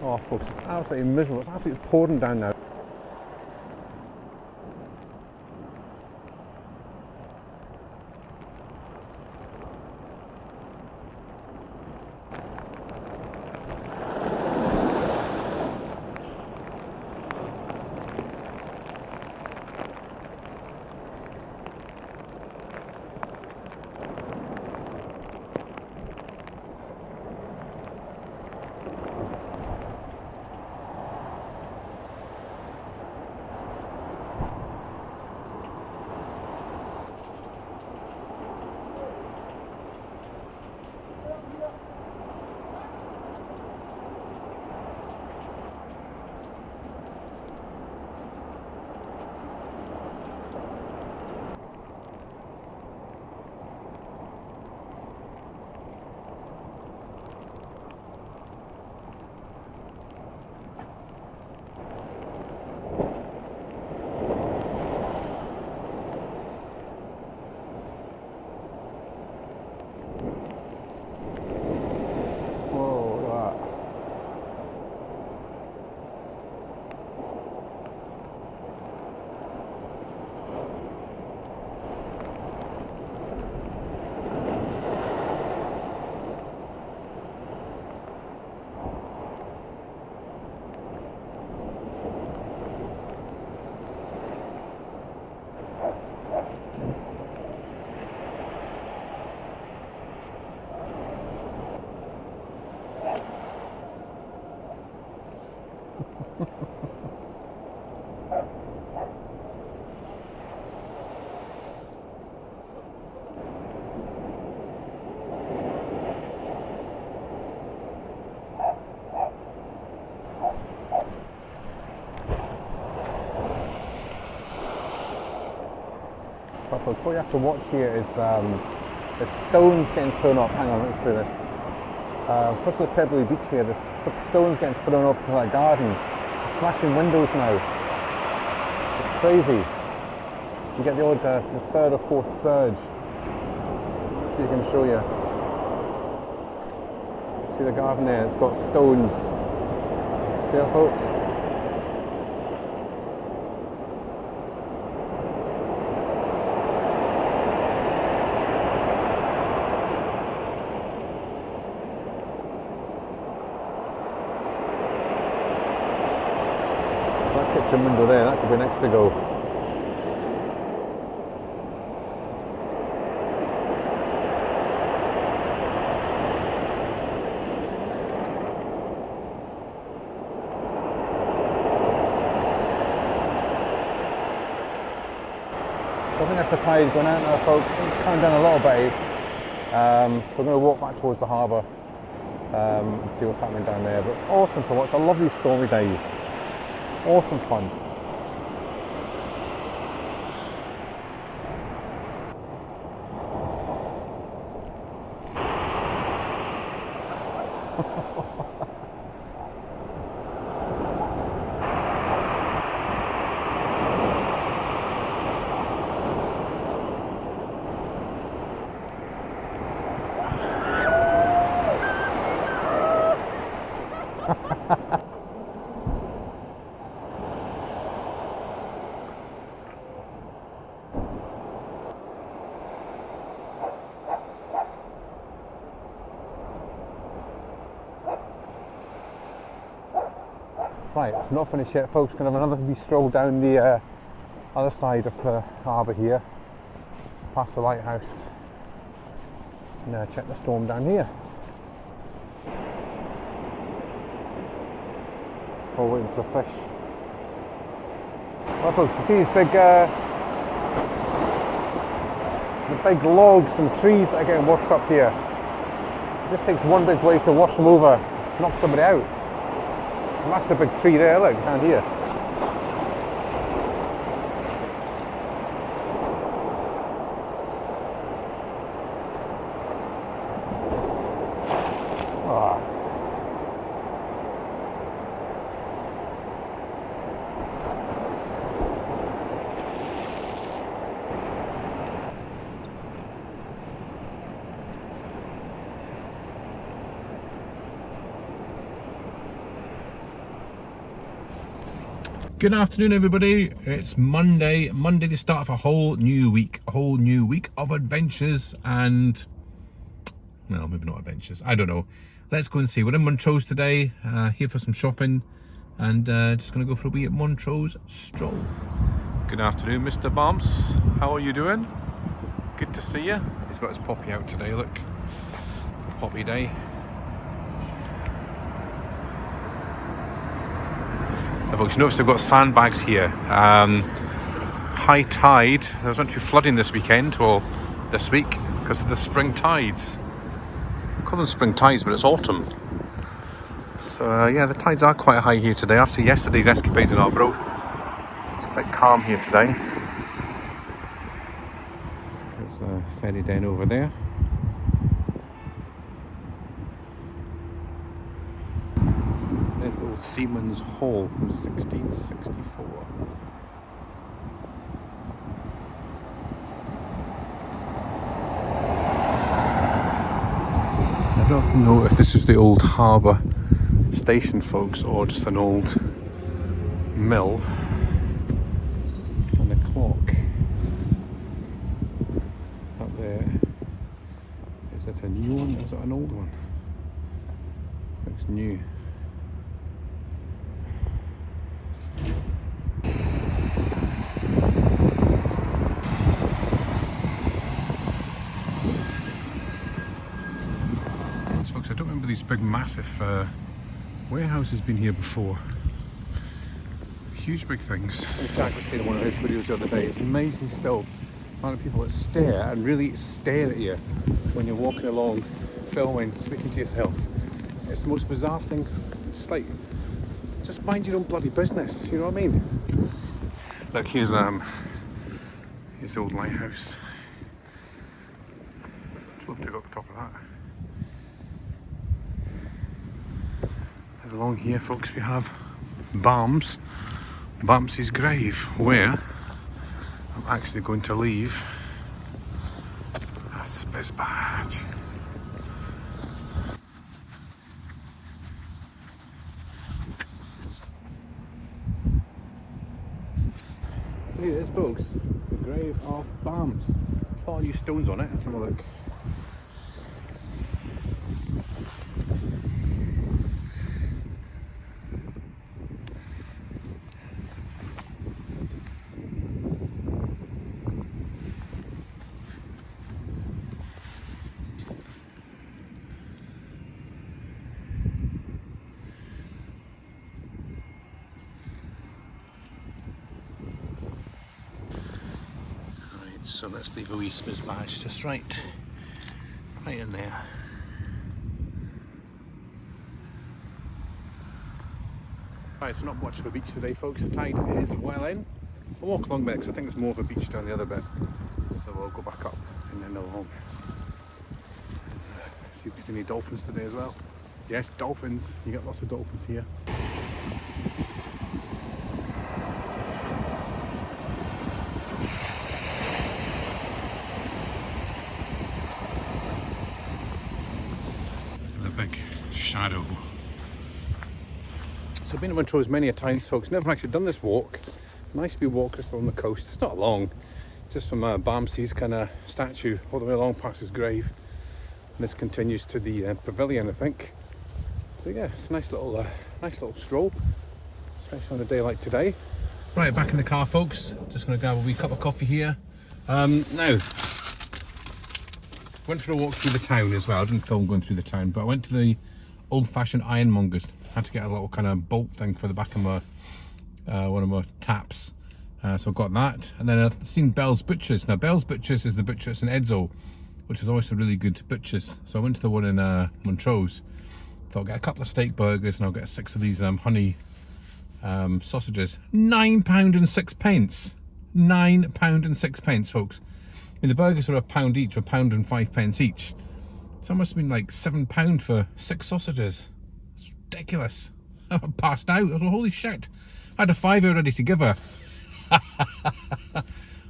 Oh folks, it's absolutely miserable. It's absolutely pouring down now. Folks, what you have to watch here is the stones getting thrown up. Hang on, let me clear this. Because of the pebbly beach here, there's stones getting thrown up into that garden. It's smashing windows now. It's crazy. You get the odd the third or fourth surge. So you can show you. See the garden there? It's got stones. See that, folks? Kitchen window there, that could be next to go. So I think that's the tide going out now, folks. It's calmed down a little bit. So we're going to walk back towards the harbour and see what's happening down there. But it's awesome to watch. I love these stormy days. Awesome fun. Right, not finished yet, folks. Gonna have another wee stroll down the other side of the harbour here, past the lighthouse, and check the storm down here. While waiting for the fish. Well, folks, you see these big, the big logs and trees that are getting washed up here. It just takes one big wave to wash them over, knock somebody out. Massive big tree there, look, down here. Ah. Good afternoon, everybody. It's Monday. Monday, the start of a whole new week. A whole new week of adventures and... well, maybe not adventures. I don't know. Let's go and see. We're in Montrose today, here for some shopping. And just going to go for a wee at Montrose stroll. Good afternoon, Mr. Bamse. How are you doing? Good to see you. He's got his poppy out today, look. Poppy day. Now, folks, you notice they've got sandbags here. High tide. There's not too flooding this weekend, or this week, because of the spring tides. I call them spring tides, but it's autumn. So yeah, the tides are quite high here today after yesterday's escapades in Arbroath. It's quite calm here today. There's a ferry down over there. There's the old Seaman's Hall from 1664. I don't know if this is the old harbour station, folks, or just an old mill. And the clock up there, is it a new one or is it an old one? Looks new. Folks, I don't remember these big massive warehouses been here before. Huge big things. Jack was saying in one of his videos the other day, it's amazing still the amount of people that stare and really stare at you when you're walking along, filming, speaking to yourself. It's the most bizarre thing. Just mind your own bloody business, you know what I mean? Look, here's the old lighthouse. I'd love to go up the top of that. Along here, folks, we have Bamse's grave, where I'm actually going to leave a spiz badge. So here it is, folks, the grave of Bamse. A lot of new stones on it. Let's have a look. So let's leave a wee spiz badge just right in there. Right, so not much of a beach today, folks. The tide is well in. I'll walk along a bit because I think there's more of a beach down the other bit. So we'll go back up and then along. See if there's any dolphins today as well. Yes, dolphins. You get lots of dolphins here. Big shadow. So I've been to Montrose many a times, folks. Never actually done this walk. Nice to be walking along the coast. It's not long, just from Bamse's kind of statue all the way along past his grave. And this continues to the pavilion, I think. So yeah, it's a nice little stroll, especially on a day like today. Right, back in the car, folks. Just going to grab a wee cup of coffee here. Now. Went for a walk through the town as well. I didn't film going through the town, but I went to the old-fashioned ironmonger's. Had to get a little kind of bolt thing for the back of my one of my taps. So I got that, and then I've seen Bell's Butchers. Now Bell's Butchers is the butcher at St Edzo, which is always a really good butchers. So I went to the one in Montrose. Thought I'll get a couple of steak burgers and I'll get 6 of these honey sausages. £9.06. £9.06, folks. I mean, the burgers were £1 each, or £1.05 each. So it must have been like £7 for 6 sausages. It's ridiculous. I passed out. I was like, holy shit. I had a £5 ready to give her.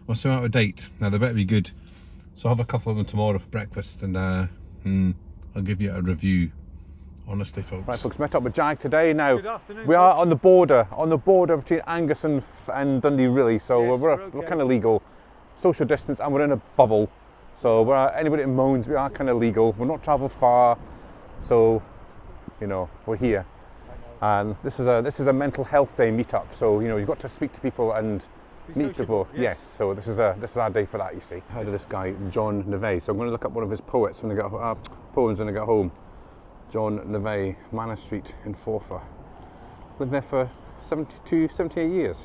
We're so out of date. Now they better be good. So I'll have a couple of them tomorrow for breakfast, and I'll give you a review Honestly, folks. Right, folks, met up with Jag today. Now, Good afternoon, we are folks. on the border between Angus and Dundee, really. So Yes, we're okay. kind of legal, social distance, and we're in a bubble. So anybody that moans, we are kind of legal. We're not travel far, so you know we're here. And this is a mental health day meetup. So you know you've got to speak to people and meet people. Yes. So this is our day for that. You see. Heard of this guy John Neve. So I'm going to look up one of his poems when I get home. John Neve, Manor Street in Forfar. Lived there for 78 years.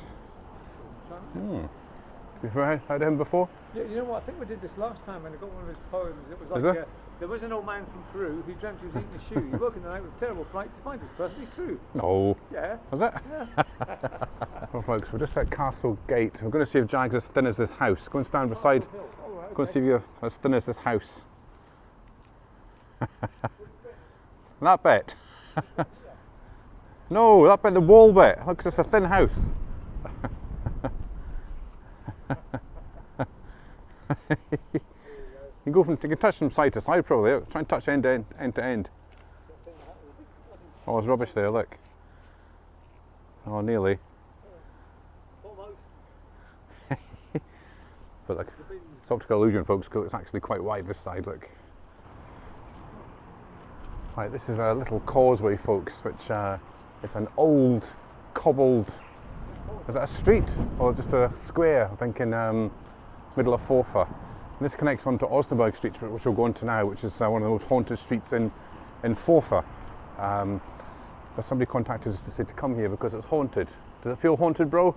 You've heard of him before? Yeah, you know what, I think we did this last time when I got one of his poems. It was Is like, it? there was an old man from Peru who dreamt he was eating a shoe. He woke in the night with a terrible fright to find it's perfectly true. No. Yeah. Was it? Yeah. Well, folks, we're just at Castle Gate. We're going to see if Jag's as thin as this house. Go and stand beside. Oh, right, Go and see if you're as thin as this house. That bit. No, that bit, the wall bit. Look, it's a thin house. You can touch from side to side probably. Try and touch end to end. Oh, there's rubbish there, look. Oh, nearly. Almost. But look, it's optical illusion, folks, because it's actually quite wide this side, look. Right, this is a little causeway, folks, which is an old, cobbled, is that a street or just a square, I think, in middle of Forfar. And this connects onto Osnaburg Street, which we'll go into now, which is one of the most haunted streets in Forfar. But somebody contacted us to say to come here because it's haunted. Does it feel haunted, bro?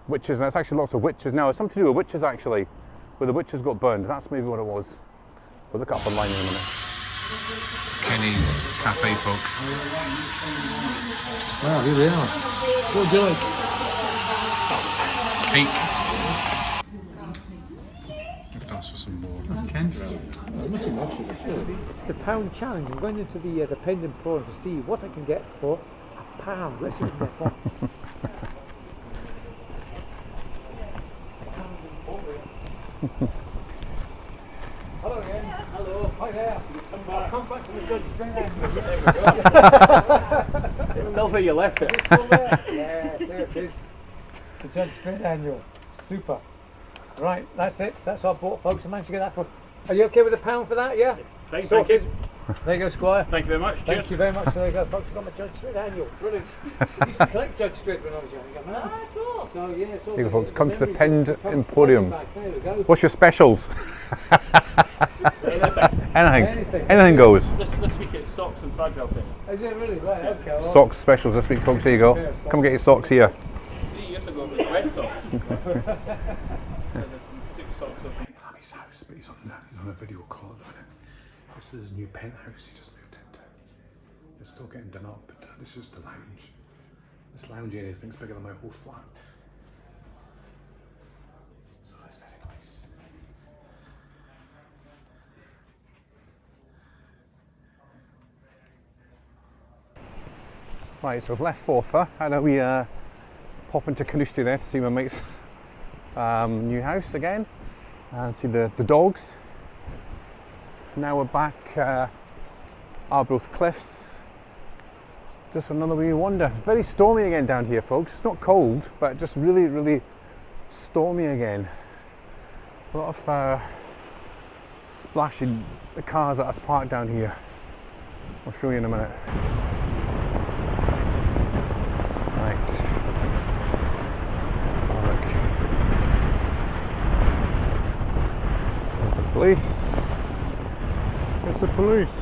Witches, and there's actually lots of witches now. It's something to do with witches, actually, where the witches got burned. That's maybe what it was. We'll look it up online in a minute. Kenny's Cafe, folks. Wow, here we are. What would you like? Cake. I've asked for some more. That's Kendra. It must be more sugar, surely. The pound challenge. I'm going into the pendant forum to see what I can get for a pound. Let's see what we can get for. Hello again. Hello. Hi there. Come back to the judge straight annual. It's still where you left it. It's still there. Yes, there it is. The judge straight annual. Super. Right, that's it. That's what I bought, folks. I managed to get that for. Are you okay with a pound for that? Yeah. Thank you. There you go, Squire. Thank you very much. Thank you very much. So there you go, folks. I've got my Judge Street annual. Brilliant. I used to collect Judge Street when I was young. Cool. So yeah, it's all Here you go, folks. the Come to the memories Pend come Emporium. back. There we go. What's your specials? Anything. Anything goes. This week it's socks and fragile thing. Is it really? Right, okay. Well, Socks specials this week, folks. Here you go. Come get your socks here. 3 years ago it was red socks. His house, but he's on a video call at the minute. This is his new penthouse he just moved into. It's still getting done up, but this is the lounge. This lounge area is bigger than my whole flat. So it's very nice. Right, so we've left Forfar. How do we pop into Canusty there to see my mate's new house again and see the dogs. Now we're back Arbroath Cliffs. Just another wee wander. It's very stormy again down here, folks. It's not cold, but just really, really stormy again. A lot of splashing the cars that are parked down here. I'll show you in a minute. Right. So look. There's the police. It's the police.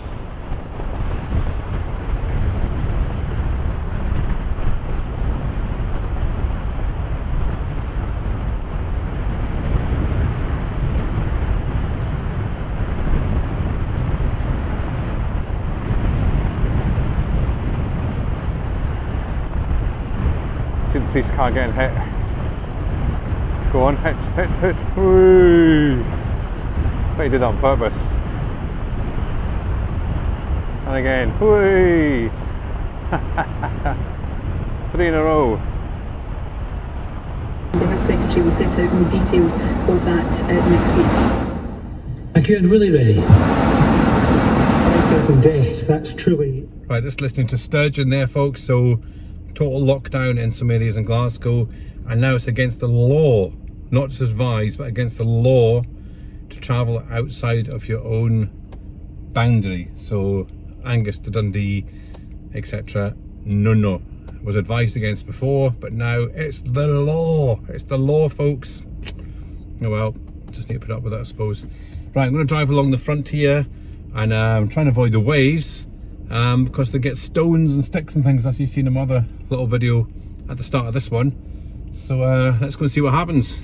See the police car getting hit. Go on, hit. Whee! But he did it on purpose. And again, whee! 3 in a row. The Health Secretary will set out more details of that next week. Are you really ready? Says there's life and death. That's truly... Right, just listening to Sturgeon there, folks. So total lockdown in some areas in Glasgow, and now it's against the law, not just advised, but against the law to travel outside of your own boundary. So Angus to Dundee, etc. No. Was advised against before, but now it's the law. It's the law, folks. Oh well, just need to put up with that, I suppose. Right, I'm going to drive along the frontier, and I'm trying to avoid the waves because they get stones and sticks and things, as you see in the other little video at the start of this one. So let's go and see what happens.